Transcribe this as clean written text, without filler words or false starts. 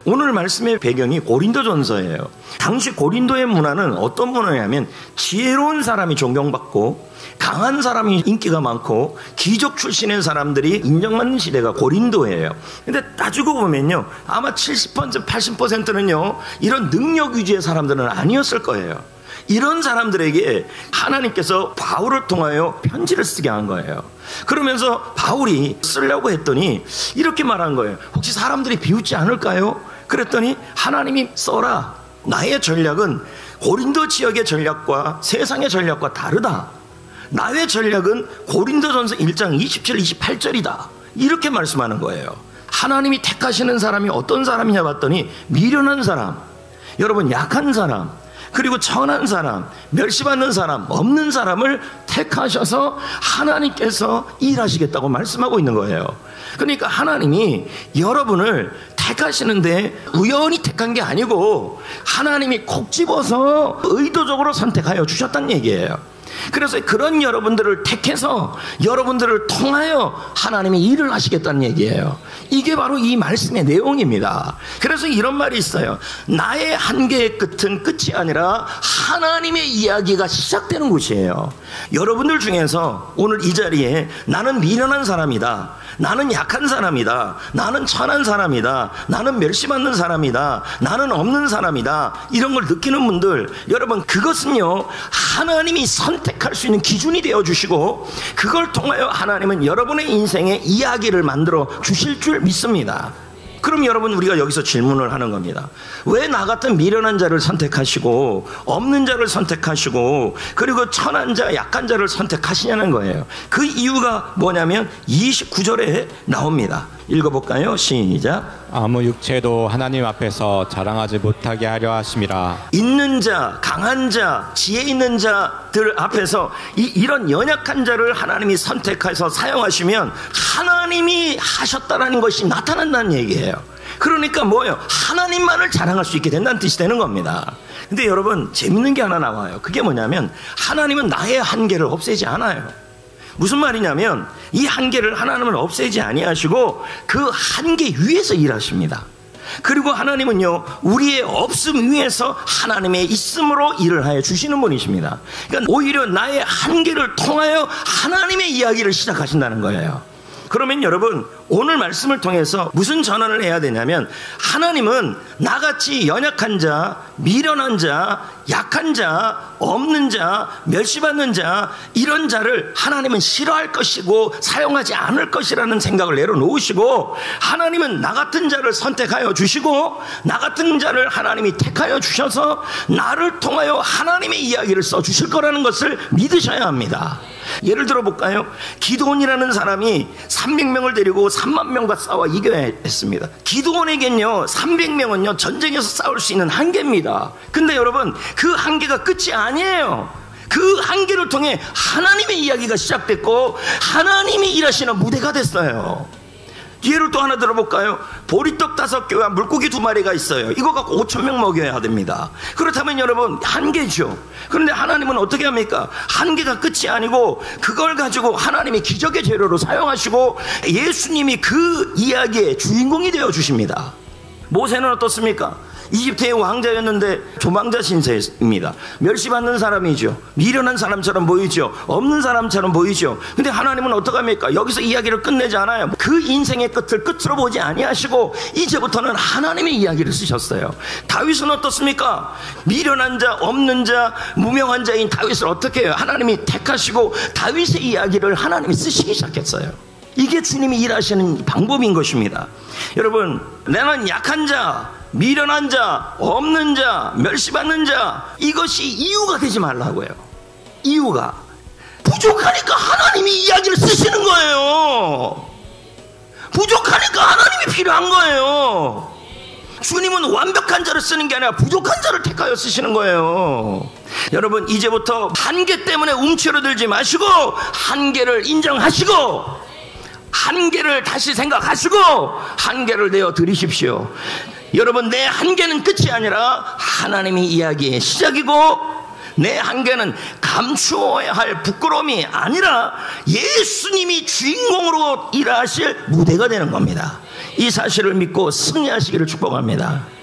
오늘 말씀의 배경이 고린도전서예요. 당시 고린도의 문화는 어떤 문화냐면 지혜로운 사람이 존경받고 강한 사람이 인기가 많고 귀족 출신의 사람들이 인정받는 시대가 고린도예요. 근데 따지고 보면요, 아마 70% 80%는요 이런 능력 위주의 사람들은 아니었을 거예요. 이런 사람들에게 하나님께서 바울을 통하여 편지를 쓰게 한 거예요. 그러면서 바울이 쓰려고 했더니 이렇게 말한 거예요. 혹시 사람들이 비웃지 않을까요? 그랬더니 하나님이 써라. 나의 전략은 고린도 지역의 전략과 세상의 전략과 다르다. 나의 전략은 고린도전서 1장 27, 28절이다. 이렇게 말씀하는 거예요. 하나님이 택하시는 사람이 어떤 사람이냐 봤더니 미련한 사람, 여러분 약한 사람, 그리고 천한 사람, 멸시받는 사람, 없는 사람을 택하셔서 하나님께서 일하시겠다고 말씀하고 있는 거예요. 그러니까 하나님이 여러분을 택하시는데 우연히 택한 게 아니고 하나님이 콕 집어서 의도적으로 선택하여 주셨다는 얘기예요. 그래서 그런 여러분들을 택해서 여러분들을 통하여 하나님이 일을 하시겠다는 얘기예요. 이게 바로 이 말씀의 내용입니다. 그래서 이런 말이 있어요. 나의 한계의 끝은 끝이 아니라 하나님의 이야기가 시작되는 곳이에요. 여러분들 중에서 오늘 이 자리에 나는 미련한 사람이다, 나는 약한 사람이다, 나는 천한 사람이다, 나는 멸시받는 사람이다, 나는 없는 사람이다, 이런 걸 느끼는 분들, 여러분 그것은요 하나님이 선택할 수 있는 기준이 되어주시고 그걸 통하여 하나님은 여러분의 인생에 이야기를 만들어 주실 줄 믿습니다. 그럼 여러분 우리가 여기서 질문을 하는 겁니다. 왜 나 같은 미련한 자를 선택하시고 없는 자를 선택하시고 그리고 천한 자 약한 자를 선택하시냐는 거예요. 그 이유가 뭐냐면 29절에 나옵니다. 읽어볼까요? 시작. 아무 육체도 하나님 앞에서 자랑하지 못하게 하려 하심이라. 있는 자, 강한 자, 지혜 있는 자들 앞에서 이런 연약한 자를 하나님이 선택해서 사용하시면 하나님이 하셨다라는 것이 나타난다는 얘기예요. 그러니까 뭐예요? 하나님만을 자랑할 수 있게 된다는 뜻이 되는 겁니다. 근데 여러분 재밌는 게 하나 나와요. 그게 뭐냐면 하나님은 나의 한계를 없애지 않아요. 무슨 말이냐면 이 한계를 하나님은 없애지 아니하시고 그 한계 위에서 일하십니다. 그리고 하나님은요 우리의 없음 위에서 하나님의 있음으로 일을 하여 주시는 분이십니다. 그러니까 오히려 나의 한계를 통하여 하나님의 이야기를 시작하신다는 거예요. 그러면 여러분 오늘 말씀을 통해서 무슨 전환을 해야 되냐면 하나님은 나같이 연약한 자, 미련한 자, 약한 자, 없는 자, 멸시받는 자, 이런 자를 하나님은 싫어할 것이고 사용하지 않을 것이라는 생각을 내려놓으시고 하나님은 나 같은 자를 선택하여 주시고 나 같은 자를 하나님이 택하여 주셔서 나를 통하여 하나님의 이야기를 써주실 거라는 것을 믿으셔야 합니다. 예를 들어 볼까요? 기드온이라는 사람이 300명을 데리고 3만 명과 싸워 이겨야 했습니다. 기드온에겐요 300명은요 전쟁에서 싸울 수 있는 한계입니다. 근데 여러분 그 한계가 끝이 아니에요. 그 한계를 통해 하나님의 이야기가 시작됐고 하나님이 일하시는 무대가 됐어요. 예를 또 하나 들어볼까요? 보리떡 5개와 물고기 2마리가 있어요. 이거 갖고 5,000명 먹여야 됩니다. 그렇다면 여러분 한계죠. 그런데 하나님은 어떻게 합니까? 한계가 끝이 아니고 그걸 가지고 하나님이 기적의 재료로 사용하시고 예수님이 그 이야기의 주인공이 되어 주십니다. 모세는 어떻습니까? 이집트의 왕자였는데 조망자 신세입니다. 멸시받는 사람이죠. 미련한 사람처럼 보이죠. 없는 사람처럼 보이죠. 근데 하나님은 어떡합니까? 여기서 이야기를 끝내지 않아요. 그 인생의 끝을 끝으로 보지 아니하시고 이제부터는 하나님의 이야기를 쓰셨어요. 다윗은 어떻습니까? 미련한 자, 없는 자, 무명한 자인 다윗을 어떻게 해요? 하나님이 택하시고 다윗의 이야기를 하나님이 쓰시기 시작했어요. 이게 주님이 일하시는 방법인 것입니다. 여러분, 나는 약한 자, 미련한 자, 없는 자, 멸시받는 자, 이것이 이유가 되지 말라고요. 이유가 부족하니까 하나님이 이야기를 쓰시는 거예요. 부족하니까 하나님이 필요한 거예요. 주님은 완벽한 자를 쓰는 게 아니라 부족한 자를 택하여 쓰시는 거예요. 여러분 이제부터 한계 때문에 움츠러들지 마시고 한계를 인정하시고 한계를 다시 생각하시고 한계를 내어 드리십시오. 여러분 내 한계는 끝이 아니라 하나님의 이야기의 시작이고 내 한계는 감추어야 할 부끄러움이 아니라 예수님이 주인공으로 일하실 무대가 되는 겁니다. 이 사실을 믿고 승리하시기를 축복합니다.